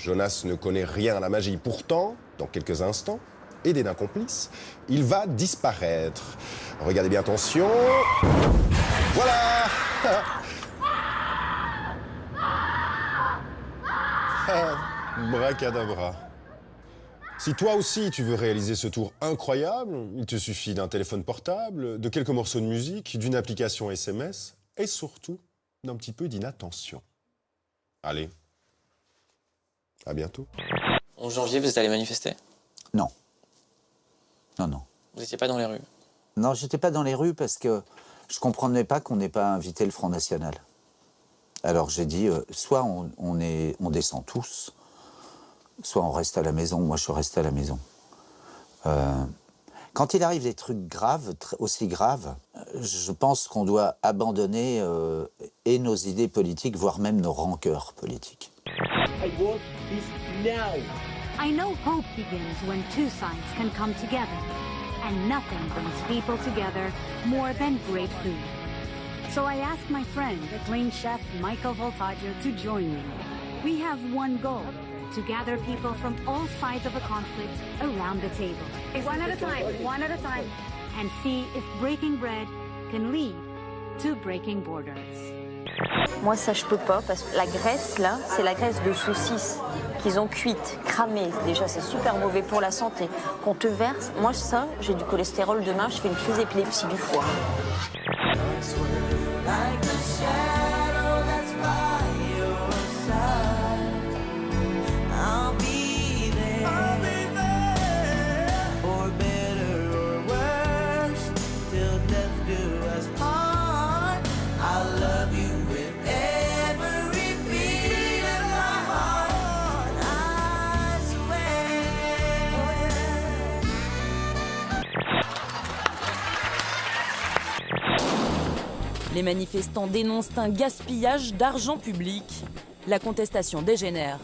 Jonas ne connaît rien à la magie. Pourtant, dans quelques instants, aidé d'un complice, il va disparaître. Regardez bien, attention. Voilà. Bracadabra. Si toi aussi tu veux réaliser ce tour incroyable, il te suffit d'un téléphone portable, de quelques morceaux de musique, d'une application SMS et surtout d'un petit peu d'inattention. Allez, à bientôt. 11 janvier, vous êtes allé manifester? Non. Non. Vous n'étiez pas dans les rues? Non, j'étais pas dans les rues parce que je comprenais pas qu'on n'ait pas invité le Front National. Alors j'ai dit, soit on descend tous, soit on reste à la maison. Moi, je suis resté à la maison. Quand il arrive des trucs graves, aussi graves, je pense qu'on doit abandonner et nos idées politiques, voire même nos rancœurs politiques. I want this now. I know hope begins when two sides can come together. And nothing brings people together more than great food. So I asked my friend, acclaimed chef Michael Voltaggio, to join me. We have one goal, to gather people from all sides of a conflict around the table. One at a time, and see if breaking bread can lead to breaking borders. Moi, ça, je peux pas, parce que la graisse, là, c'est la graisse de saucisse qu'ils ont cuite, cramée. Déjà, c'est super mauvais pour la santé. Qu'on te verse, moi, ça, j'ai du cholestérol demain, je fais une crise d'épilepsie du foie. Les manifestants dénoncent un gaspillage d'argent public. La contestation dégénère.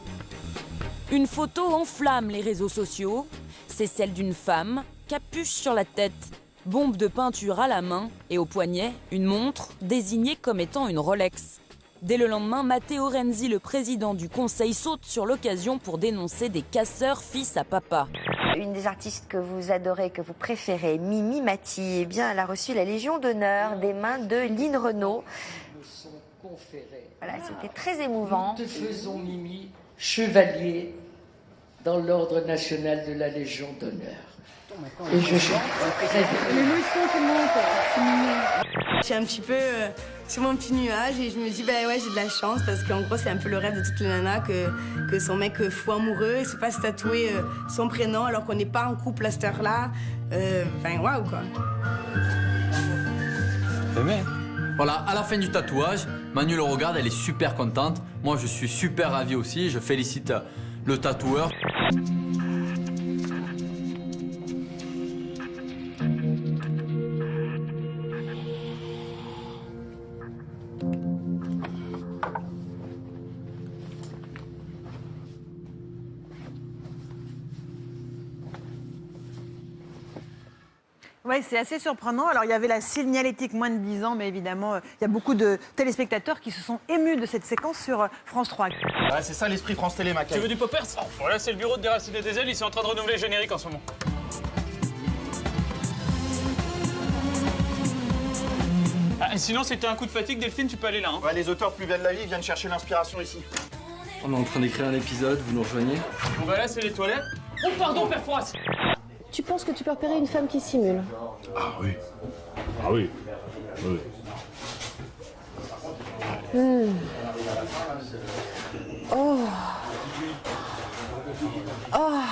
Une photo enflamme les réseaux sociaux. C'est celle d'une femme, capuche sur la tête, bombe de peinture à la main et au poignet, une montre désignée comme étant une Rolex. Dès le lendemain, Matteo Renzi, le président du Conseil, saute sur l'occasion pour dénoncer des casseurs fils à papa. Une des artistes que vous adorez, que vous préférez, Mimi Mati, eh bien, elle a reçu la Légion d'honneur des mains de Lynn Renaud. Voilà, c'était très émouvant. Nous te faisons, Mimi, chevalier dans l'ordre national de la Légion d'honneur. Et je chante très Je suis un petit peu sur mon petit nuage et je me dis, ouais, j'ai de la chance parce qu'en gros, c'est un peu le rêve de toutes les nanas que son mec fou amoureux se fasse tatouer son prénom alors qu'on n'est pas en couple à cette heure-là. Waouh, quoi. Voilà, à la fin du tatouage, Manu le regarde, elle est super contente. Moi, je suis super ravi aussi. Je félicite le tatoueur. Oui, c'est assez surprenant. Alors, il y avait la signalétique moins de 10 ans, mais évidemment, il y a beaucoup de téléspectateurs qui se sont émus de cette séquence sur France 3. Ouais, c'est ça l'esprit France Télé, Macaille. Tu veux du poppers? Voilà, c'est le bureau de Déraciner des ailes, ils sont en train de renouveler le générique en ce moment. Ah, et sinon, si t'as un coup de fatigue, Delphine, tu peux aller là. Hein. Ouais, les auteurs plus belles de la vie viennent chercher l'inspiration ici. On est en train d'écrire un épisode, vous nous rejoignez? Bon bah là, c'est les toilettes. Oh pardon, Père Fouras. Tu penses que tu peux repérer une femme qui simule? Ah oui. Ah oui. Oui. Oh. Oh.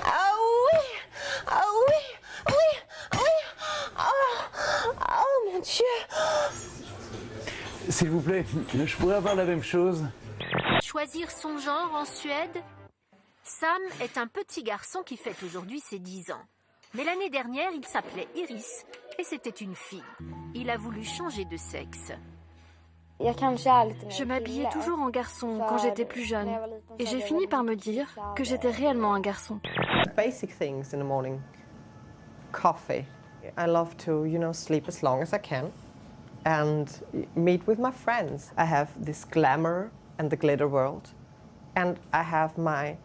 Ah oui. Ah oui. Oui. Oui. Oh mon Dieu. S'il vous plaît, je pourrais avoir la même chose. Choisir son genre en Suède? Sam est un petit garçon qui fête aujourd'hui ses 10 ans. Mais l'année dernière, il s'appelait Iris et c'était une fille. Il a voulu changer de sexe. Je m'habillais toujours en garçon quand j'étais plus jeune. Et j'ai fini par me dire que j'étais réellement un garçon. Basic things in the morning. Coffee. I love to, sleep as long as I can and meet with my friends. I have this glamour and the glitter world. And I have my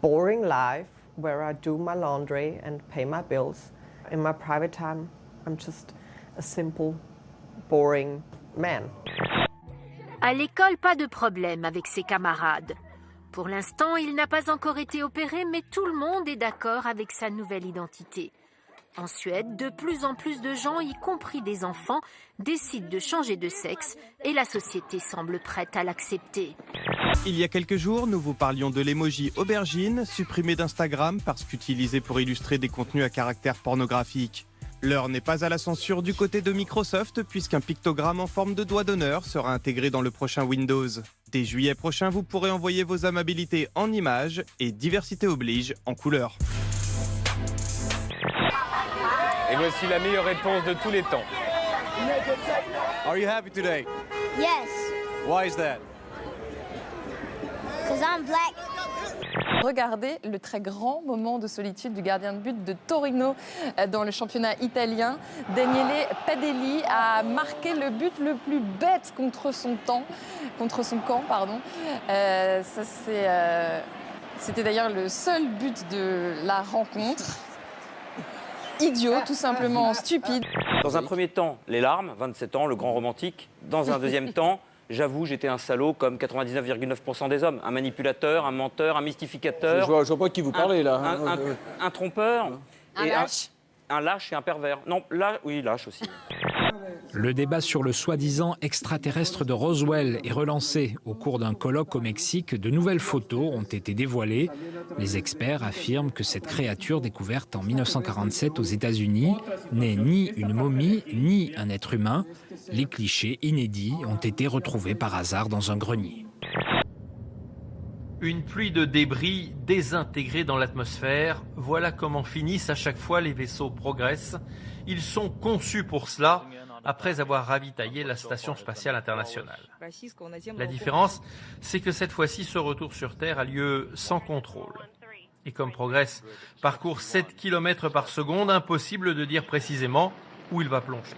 boring life where I do my laundry and pay my bills. In my private time, I'm just a simple, boring man. À l'école, pas de problème avec ses camarades. Pour l'instant, il n'a pas encore été opéré, mais tout le monde est d'accord avec sa nouvelle identité. En Suède, de plus en plus de gens, y compris des enfants, décident de changer de sexe et la société semble prête à l'accepter. Il y a quelques jours, nous vous parlions de l'emoji aubergine, supprimé d'Instagram parce qu'utilisé pour illustrer des contenus à caractère pornographique. L'heure n'est pas à la censure du côté de Microsoft puisqu'un pictogramme en forme de doigt d'honneur sera intégré dans le prochain Windows. Dès juillet prochain, vous pourrez envoyer vos amabilités en images et diversité oblige en couleur. Et voici la meilleure réponse de tous les temps. Are you happy today? Yes, Why is that? because I'm black. Regardez le très grand moment de solitude du gardien de but de Torino dans le championnat italien. Daniele Padelli a marqué le but le plus bête contre son camp. C'était d'ailleurs le seul but de la rencontre. Idiot, tout simplement stupide. Dans un premier temps, les larmes, 27 ans, le grand romantique. Dans un deuxième temps, j'avoue, j'étais un salaud comme 99,9% des hommes. Un manipulateur, un menteur, un mystificateur. Je vois pas de qui vous parlez, là. Un trompeur. Un lâche. Un lâche et un pervers. Non, là, oui, lâche aussi. Le débat sur le soi-disant extraterrestre de Roswell est relancé. Au cours d'un colloque au Mexique, de nouvelles photos ont été dévoilées. Les experts affirment que cette créature découverte en 1947 aux États-Unis n'est ni une momie, ni un être humain. Les clichés inédits ont été retrouvés par hasard dans un grenier. Une pluie de débris désintégrés dans l'atmosphère, voilà comment finissent à chaque fois les vaisseaux Progress. Ils sont conçus pour cela, après avoir ravitaillé la Station spatiale internationale. La différence, c'est que cette fois-ci, ce retour sur Terre a lieu sans contrôle. Et comme Progress parcourt 7 km par seconde, impossible de dire précisément où il va plonger.